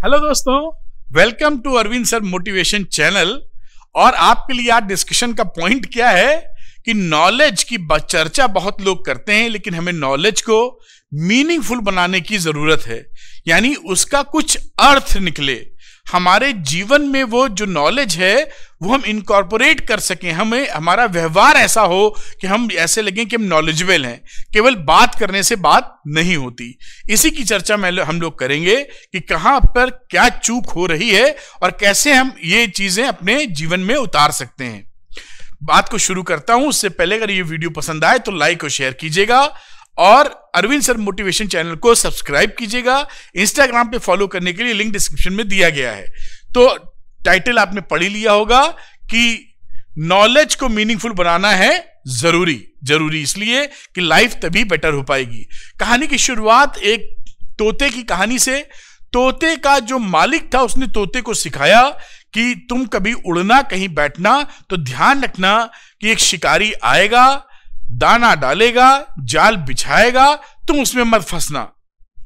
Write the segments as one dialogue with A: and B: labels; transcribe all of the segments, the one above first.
A: Hello दोस्तों, welcome to Arvind sir motivation channel. और आपके लिए आज डिस्कशन का पॉइंट क्या है कि नॉलेज की चर्चा बहुत लोग करते हैं, लेकिन हमें नॉलेज को मीनिंगफुल बनाने की जरूरत है। यानी उसका कुछ अर्थ निकले हमारे जीवन में, वो जो नॉलेज है वो हम इनकॉर्पोरेट कर सकें, हमें हमारा व्यवहार ऐसा हो कि हम ऐसे लगें कि हम नॉलेजेबल हैं। केवल बात करने से बात नहीं होती। इसी की चर्चा में हम लोग करेंगे कि कहां पर क्या चूक हो रही है और कैसे हम ये चीजें अपने जीवन में उतार सकते हैं। बात को शुरू करता हूं। उससे पहले अगर ये वीडियो पसंद आए तो लाइक और शेयर कीजिएगा और अरविंद सर मोटिवेशन चैनल को सब्सक्राइब कीजिएगा। इंस्टाग्राम पे फॉलो करने के लिए लिंक डिस्क्रिप्शन में दिया गया है। तो टाइटल आपने पढ़ ही लिया होगा कि नॉलेज को मीनिंगफुल बनाना है जरूरी इसलिए कि लाइफ तभी बेटर हो पाएगी। कहानी की शुरुआत एक तोते की कहानी से। तोते का जो मालिक था उसने तोते को सिखाया कि तुम कभी उड़ना, कहीं बैठना तो ध्यान रखना कि एक शिकारी आएगा, दाना डालेगा, जाल बिछाएगा, तुम उसमें मत फंसना।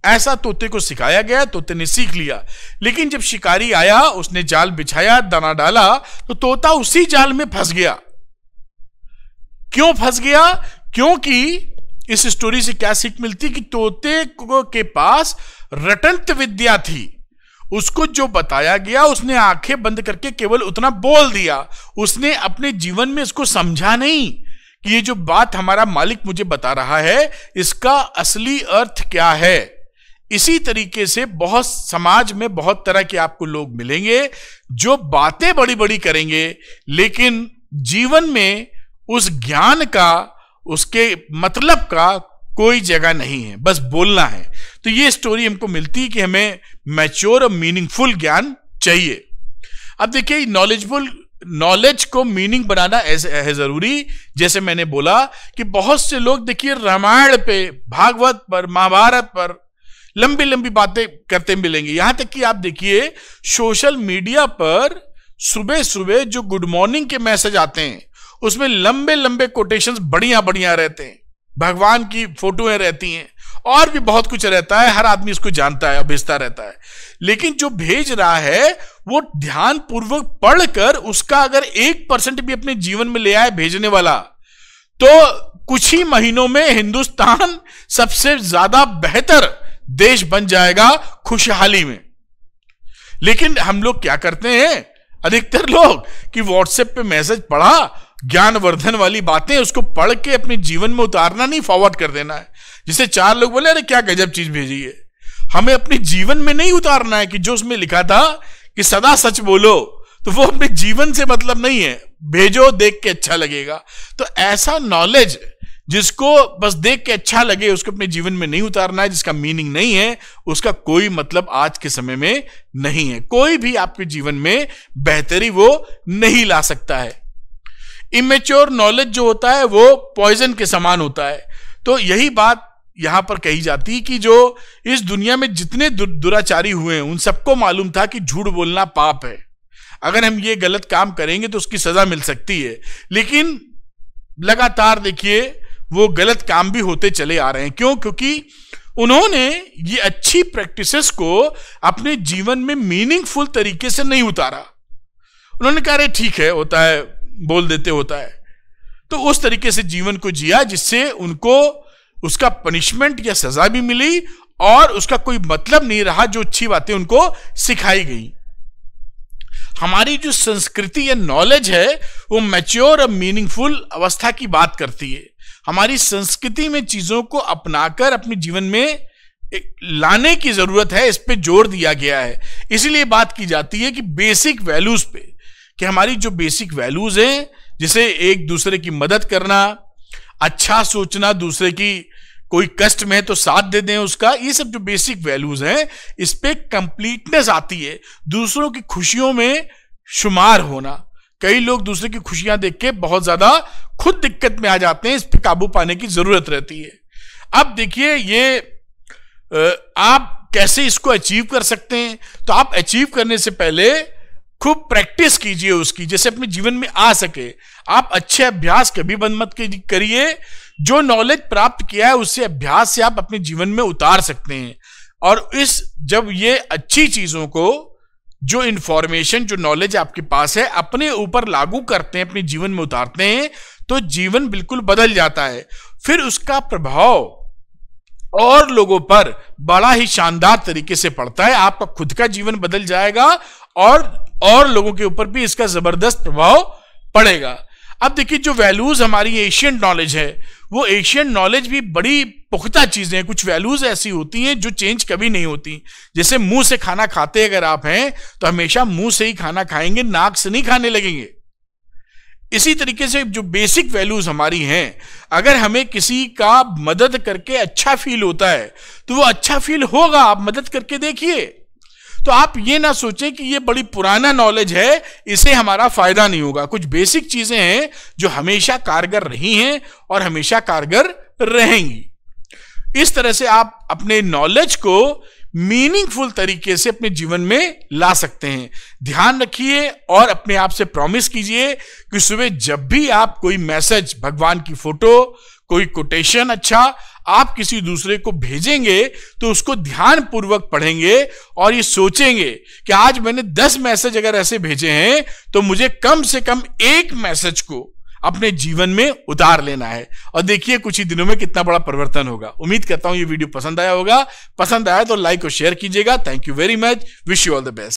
A: ऐसा तोते को सिखाया गया, तोते ने सीख लिया। लेकिन जब शिकारी आया, उसने जाल बिछाया, दाना डाला, तो तोता उसी जाल में फंस गया। क्यों फंस गया? क्योंकि इस स्टोरी से क्या सीख मिलती कि तोते के पास रटंत विद्या थी। उसको जो बताया गया उसने आंखें बंद करके केवल उतना बोल दिया। उसने अपने जीवन में इसको समझा नहीं कि ये जो बात हमारा मालिक मुझे बता रहा है इसका असली अर्थ क्या है। इसी तरीके से बहुत समाज में बहुत तरह के आपको लोग मिलेंगे जो बातें बड़ी बड़ी करेंगे, लेकिन जीवन में उस ज्ञान का, उसके मतलब का कोई जगह नहीं है, बस बोलना है। तो ये स्टोरी हमको मिलती है कि हमें मैच्योर और मीनिंगफुल ज्ञान चाहिए। अब देखिए, नॉलेज को मीनिंग बनाना है जरूरी। जैसे मैंने बोला कि बहुत से लोग देखिए रामायण पे, भागवत पर, महाभारत पर लंबी लंबी बातें करते मिलेंगे। यहां तक कि आप देखिए सोशल मीडिया पर सुबह सुबह जो गुड मॉर्निंग के मैसेज आते हैं उसमें लंबे लंबे कोटेशंस बढ़िया रहते हैं, भगवान की फोटोएं रहती हैं और भी बहुत कुछ रहता है। हर आदमी इसको जानता है और भेजता रहता है। लेकिन जो भेज रहा है वो ध्यान पूर्वक पढ़कर उसका अगर 1% भी अपने जीवन में ले आए भेजने वाला, तो कुछ ही महीनों में हिंदुस्तान सबसे ज्यादा बेहतर देश बन जाएगा खुशहाली में। लेकिन हम लोग क्या करते हैं, अधिकतर लोग, कि व्हाट्सएप पे मैसेज पढ़ा, ज्ञानवर्धन वाली बातें उसको पढ़ के अपने जीवन में उतारना नहीं, फॉरवर्ड कर देना है। जिसे 4 लोग बोले अरे क्या गजब चीज भेजी है। हमें अपने जीवन में नहीं उतारना है कि जो उसमें लिखा था कि सदा सच बोलो, तो वो अपने जीवन से मतलब नहीं है। भेजो, देख के अच्छा लगेगा। तो ऐसा नॉलेज जिसको बस देख के अच्छा लगे, उसको अपने जीवन में नहीं उतारना है, जिसका मीनिंग नहीं है, उसका कोई मतलब आज के समय में नहीं है। कोई भी आपके जीवन में बेहतरी वो नहीं ला सकता है। इमेच्योर नॉलेज जो होता है वो पॉइजन के समान होता है। तो यही बात यहां पर कही जाती है कि जो इस दुनिया में जितने दुराचारी हुए हैं उन सबको मालूम था कि झूठ बोलना पाप है। अगर हम ये गलत काम करेंगे तो उसकी सजा मिल सकती है। लेकिन लगातार देखिए वो गलत काम भी होते चले आ रहे हैं। क्यों? क्योंकि उन्होंने ये अच्छी प्रैक्टिसेस को अपने जीवन में मीनिंगफुल तरीके से नहीं उतारा। उन्होंने कहा अरे ठीक है, होता है, बोल देते होता है। तो उस तरीके से जीवन को जिया जिससे उनको उसका पनिशमेंट या सजा भी मिली और उसका कोई मतलब नहीं रहा जो अच्छी बातें उनको सिखाई गई। हमारी जो संस्कृति या नॉलेज है वो मैच्योर और मीनिंगफुल अवस्था की बात करती है। हमारी संस्कृति में चीजों को अपनाकर अपने जीवन में लाने की जरूरत है, इस पे जोर दिया गया है। इसीलिए बात की जाती है कि बेसिक वैल्यूज पे, कि हमारी जो बेसिक वैल्यूज हैं, जैसे एक दूसरे की मदद करना, अच्छा सोचना, दूसरे की कोई कष्ट में है तो साथ दे दें उसका, ये सब जो बेसिक वैल्यूज हैं, इस पे कंप्लीटनेस आती है। दूसरों की खुशियों में शुमार होना। कई लोग दूसरे की खुशियां देख के बहुत ज्यादा खुद दिक्कत में आ जाते हैं, इस पे काबू पाने की जरूरत रहती है। अब देखिए ये आप कैसे इसको अचीव कर सकते हैं। तो आप अचीव करने से पहले खूब प्रैक्टिस कीजिए उसकी, जैसे अपने जीवन में आ सके। आप अच्छे अभ्यास कभी बंद मत करिए। जो नॉलेज प्राप्त किया है उससे अभ्यास से आप अपने जीवन में उतार सकते हैं। और जब ये अच्छी चीजों को, जो इंफॉर्मेशन, जो नॉलेज आपके पास है, अपने ऊपर लागू करते हैं, अपने जीवन में उतारते हैं, तो जीवन बिल्कुल बदल जाता है। फिर उसका प्रभाव और लोगों पर बड़ा ही शानदार तरीके से पड़ता है। आपका खुद का जीवन बदल जाएगा और लोगों के ऊपर भी इसका जबरदस्त प्रभाव पड़ेगा। अब देखिए, जो वैल्यूज हमारी एशियन नॉलेज है, वो एशियन नॉलेज भी बड़ी पुख्ता चीजें हैं। कुछ वैल्यूज ऐसी होती हैं जो चेंज कभी नहीं होती। जैसे मुंह से खाना खाते अगर आप हैं तो हमेशा मुंह से ही खाना खाएंगे, नाक से नहीं खाने लगेंगे। इसी तरीके से जो बेसिक वैल्यूज हमारी हैं, अगर हमें किसी का मदद करके अच्छा फील होता है तो वो अच्छा फील होगा। आप मदद करके देखिए। तो आप ये ना सोचें कि ये बड़ी पुराना नॉलेज है, इसे हमारा फायदा नहीं होगा। कुछ बेसिक चीजें हैं जो हमेशा कारगर रही हैं और हमेशा कारगर रहेंगी। इस तरह से आप अपने नॉलेज को मीनिंगफुल तरीके से अपने जीवन में ला सकते हैं। ध्यान रखिए और अपने आप से प्रॉमिस कीजिए कि सुबह जब भी आप कोई मैसेज, भगवान की फोटो, कोई कोटेशन अच्छा आप किसी दूसरे को भेजेंगे तो उसको ध्यान पूर्वक पढ़ेंगे और ये सोचेंगे कि आज मैंने 10 मैसेज अगर ऐसे भेजे हैं तो मुझे कम से कम एक मैसेज को अपने जीवन में उतार लेना है। और देखिए कुछ ही दिनों में कितना बड़ा परिवर्तन होगा। उम्मीद करता हूं ये वीडियो पसंद आया होगा। पसंद आया तो लाइक और शेयर कीजिएगा। Thank you very much. Wish you all the best.